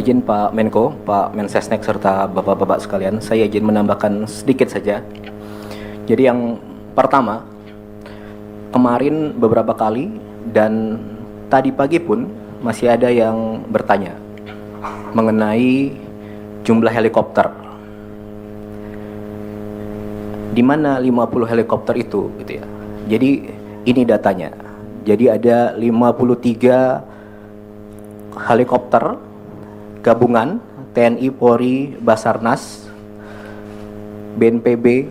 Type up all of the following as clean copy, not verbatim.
Izin Pak Menko, Pak Mensesnek, serta Bapak-Bapak sekalian, saya izin menambahkan sedikit saja. Jadi yang pertama, kemarin beberapa kali dan tadi pagi pun masih ada yang bertanya mengenai jumlah helikopter. Di mana 50 helikopter itu gitu ya. Jadi ini datanya. Jadi ada 53 helikopter gabungan TNI, Polri, Basarnas, BNPB,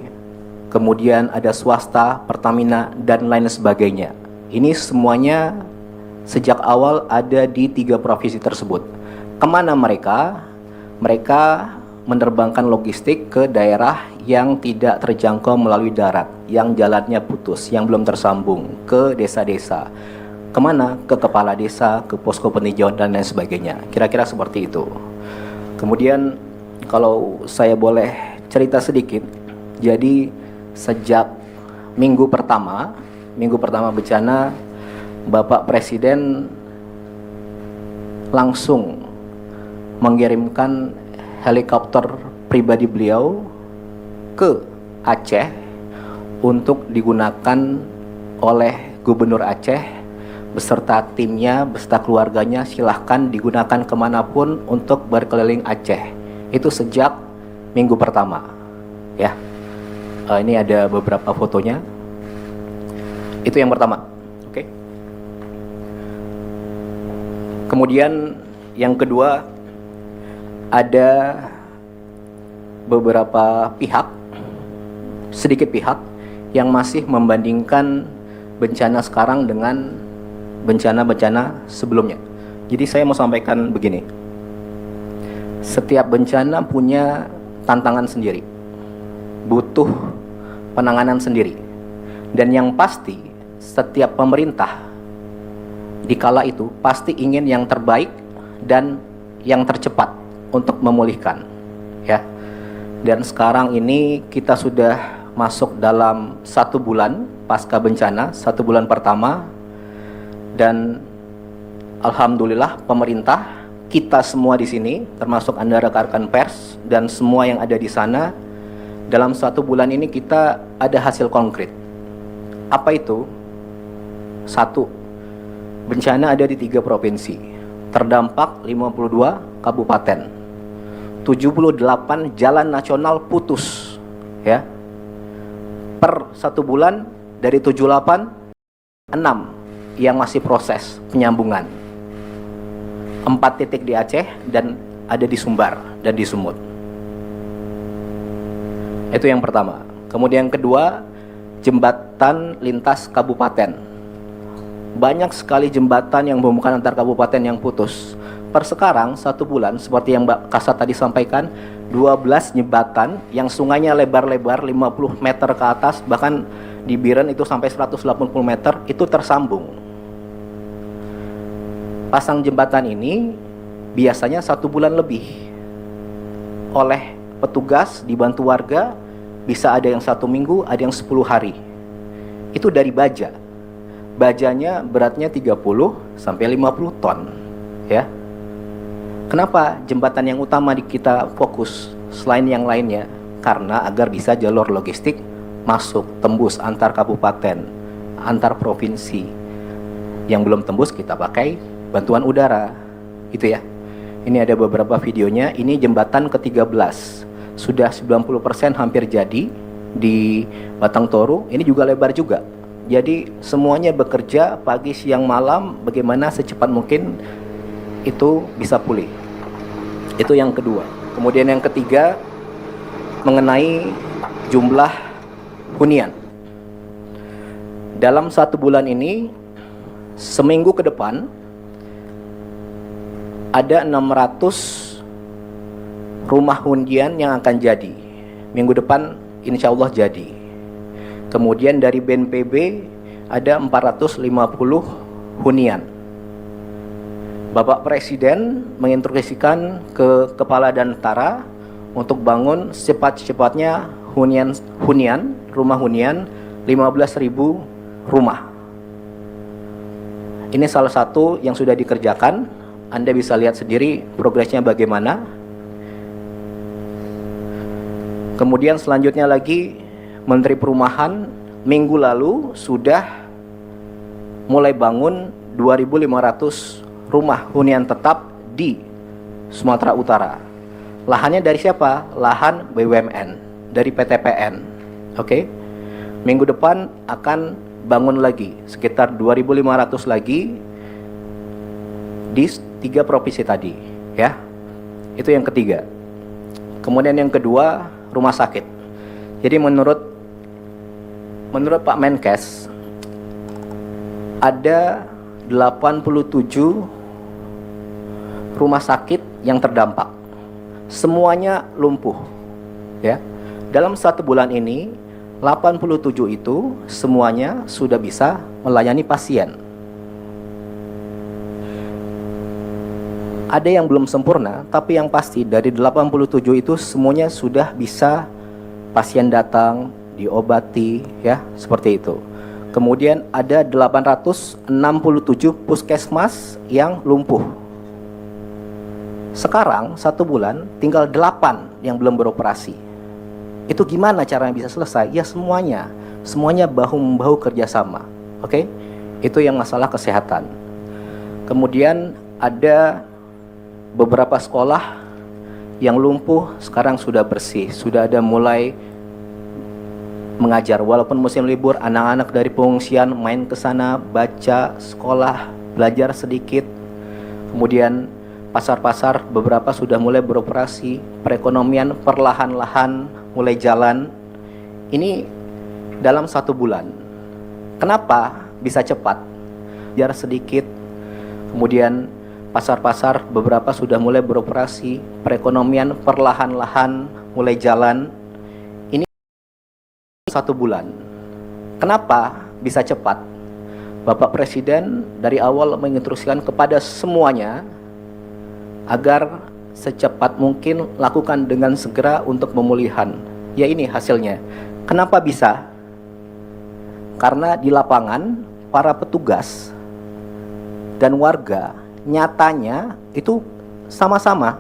kemudian ada swasta, Pertamina, dan lain sebagainya. Ini semuanya sejak awal ada di 3 provinsi tersebut. Kemana mereka? Mereka menerbangkan logistik ke daerah yang tidak terjangkau melalui darat, yang jalannya putus, yang belum tersambung, ke desa-desa. Kemana? Ke kepala desa, ke posko peninjauan, dan lain sebagainya. Kira-kira seperti itu. Kemudian kalau saya boleh cerita sedikit, jadi sejak minggu pertama bencana, Bapak Presiden langsung mengirimkan helikopter pribadi beliau ke Aceh untuk digunakan oleh Gubernur Aceh beserta timnya, beserta keluarganya. Silahkan digunakan kemanapun untuk berkeliling Aceh. Itu sejak minggu pertama, ya. Ini ada beberapa fotonya. Itu yang pertama, oke. Kemudian yang kedua, ada beberapa pihak, sedikit pihak yang masih membandingkan bencana sekarang dengan bencana-bencana sebelumnya. Jadi saya mau sampaikan begini, setiap bencana punya tantangan sendiri, butuh penanganan sendiri, dan yang pasti setiap pemerintah di kala itu pasti ingin yang terbaik dan yang tercepat untuk memulihkan, ya. Dan sekarang ini kita sudah masuk dalam 1 bulan pasca bencana, 1 bulan pertama. Dan alhamdulillah pemerintah, kita semua di sini, termasuk Anda rekan-rekan pers dan semua yang ada di sana, dalam 1 bulan ini kita ada hasil konkret. Apa itu? 1, bencana ada di 3 provinsi, terdampak 52 kabupaten, 78 jalan nasional putus, ya. Per 1 bulan dari 78, 6 yang masih proses penyambungan, 4 titik di Aceh dan ada di Sumbar dan di Sumut. Itu yang pertama. Kemudian yang kedua, jembatan lintas kabupaten. Banyak sekali jembatan yang menghubungkan antar kabupaten yang putus. Per sekarang 1 bulan, seperti yang Mbak Kasat tadi sampaikan, 12 jembatan yang sungainya lebar-lebar 50 meter ke atas, bahkan di Biren itu sampai 180 meter, itu tersambung. Pasang jembatan ini biasanya 1 bulan lebih. Oleh petugas dibantu warga, bisa ada yang 1 minggu, ada yang 10 hari. Itu dari baja. Bajanya beratnya 30 sampai 50 ton, ya. Kenapa jembatan yang utama di kita fokus selain yang lainnya? Karena agar bisa jalur logistik masuk, tembus antar kabupaten, antar provinsi. Yang belum tembus kita pakai bantuan udara, itu ya. Ini ada beberapa videonya. Ini jembatan ke-13, sudah 90% hampir jadi di Batang Toru. Ini juga lebar juga. Jadi semuanya bekerja pagi, siang, malam, bagaimana secepat mungkin itu bisa pulih. Itu yang kedua. Kemudian yang ketiga, mengenai jumlah hunian. Dalam 1 bulan ini, seminggu ke depan ada 600 rumah hunian yang akan jadi. Minggu depan insya Allah jadi. Kemudian dari BNPB ada 450 hunian. Bapak Presiden menginstruksikan ke Kepala Danantara untuk bangun secepat-cepatnya rumah hunian 15.000 rumah. Ini salah satu yang sudah dikerjakan Anda bisa lihat sendiri progresnya bagaimana. Kemudian selanjutnya lagi, Menteri Perumahan minggu lalu sudah mulai bangun 2.500 rumah hunian tetap di Sumatera Utara. Lahannya dari siapa? Lahan BUMN, dari PTPN. Oke. Minggu depan akan bangun lagi sekitar 2.500 lagi di 3 provinsi tadi, ya. Itu yang ketiga. Kemudian yang kedua, rumah sakit. Jadi menurut Pak Menkes ada 87 rumah sakit yang terdampak. Semuanya lumpuh, ya. Dalam 1 bulan ini 87 itu semuanya sudah bisa melayani pasien. Ada yang belum sempurna, tapi yang pasti dari 87 itu semuanya sudah bisa pasien datang, diobati, ya, seperti itu. Kemudian ada 867 puskesmas yang lumpuh. Sekarang 1 bulan tinggal 8 yang belum beroperasi. Itu gimana caranya bisa selesai? Ya semuanya bahu-membahu kerjasama. Oke? Itu yang masalah kesehatan. Kemudian ada beberapa sekolah yang lumpuh sekarang sudah bersih, sudah ada mulai mengajar. Walaupun musim libur, anak-anak dari pengungsian main ke sana, baca, sekolah, belajar sedikit. Kemudian pasar-pasar beberapa sudah mulai beroperasi, perekonomian perlahan-lahan mulai jalan. Ini dalam 1 bulan. Kenapa bisa cepat? Jarak sedikit, kemudian pasar-pasar beberapa sudah mulai beroperasi, perekonomian perlahan-lahan mulai jalan. Ini 1 bulan. Kenapa bisa cepat? Bapak Presiden dari awal menginstruksikan kepada semuanya agar secepat mungkin lakukan dengan segera untuk pemulihan. Ya, ini hasilnya. Kenapa bisa? Karena di lapangan para petugas dan warga nyatanya itu sama-sama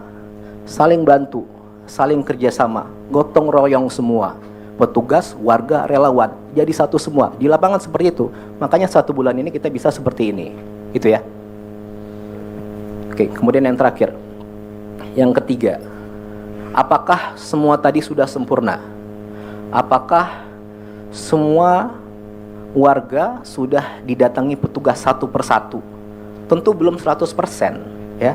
saling bantu, saling kerjasama, gotong royong semua. Petugas, warga, relawan, jadi satu semua. Di lapangan seperti itu. Makanya 1 bulan ini kita bisa seperti ini. Itu ya. Oke, kemudian yang terakhir. Yang ketiga, apakah semua tadi sudah sempurna? Apakah semua warga sudah didatangi petugas satu persatu? Tentu belum 100%, ya.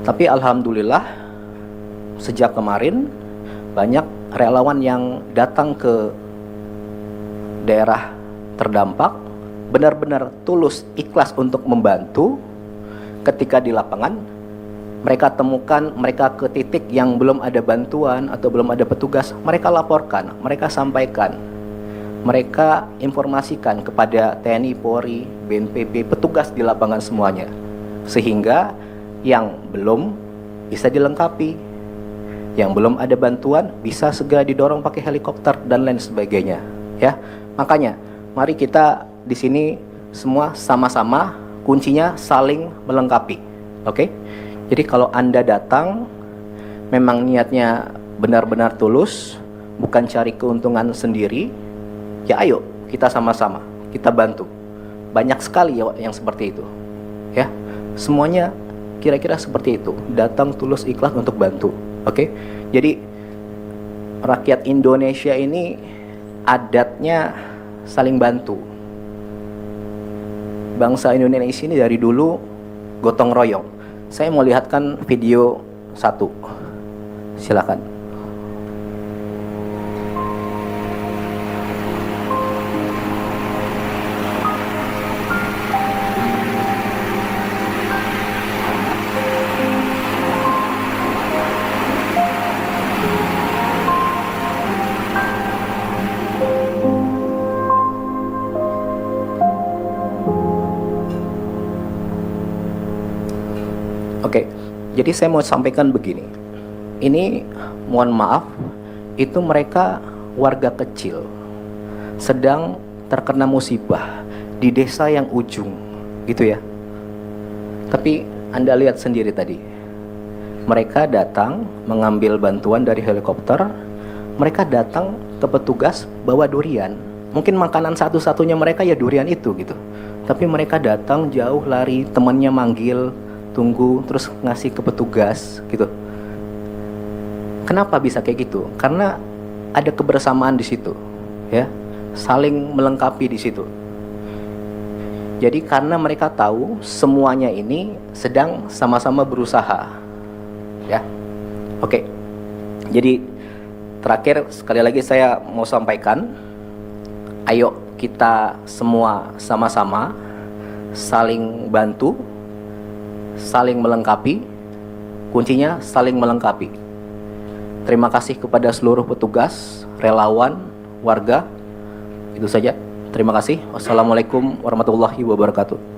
Tapi alhamdulillah sejak kemarin banyak relawan yang datang ke daerah terdampak, benar-benar tulus, ikhlas untuk membantu. Ketika di lapangan mereka temukan, mereka ke titik yang belum ada bantuan atau belum ada petugas, mereka laporkan, mereka sampaikan, mereka informasikan kepada TNI, Polri, BNPB, petugas di lapangan semuanya, sehingga yang belum bisa dilengkapi, yang belum ada bantuan bisa segera didorong pakai helikopter dan lain sebagainya, ya. Makanya mari kita di sini semua sama-sama, kuncinya saling melengkapi. Oke? Jadi kalau Anda datang memang niatnya benar-benar tulus, bukan cari keuntungan sendiri, ya ayo kita sama-sama, kita bantu. Banyak sekali ya yang seperti itu, ya. Semuanya kira-kira seperti itu, datang tulus ikhlas untuk bantu. Oke? Jadi rakyat Indonesia ini adatnya saling bantu. Bangsa Indonesia ini dari dulu gotong royong. Saya mau lihatkan video 1. Silakan. Oke, jadi saya mau sampaikan begini. Ini mohon maaf, itu mereka warga kecil sedang terkena musibah di desa yang ujung, gitu ya. Tapi Anda lihat sendiri tadi. Mereka datang mengambil bantuan dari helikopter. Mereka datang ke petugas bawa durian. Mungkin makanan satu-satunya mereka ya durian itu gitu. Tapi mereka datang jauh lari, temannya manggil, tunggu, terus ngasih ke petugas gitu. Kenapa bisa kayak gitu? Karena ada kebersamaan di situ, ya, saling melengkapi di situ. Jadi karena mereka tahu semuanya ini sedang sama-sama berusaha, ya. Oke. Jadi terakhir sekali lagi saya mau sampaikan, ayo kita semua sama-sama saling bantu, saling melengkapi. Kuncinya saling melengkapi. Terima kasih kepada seluruh petugas, relawan, warga. Itu saja. Terima kasih. Wassalamualaikum warahmatullahi wabarakatuh.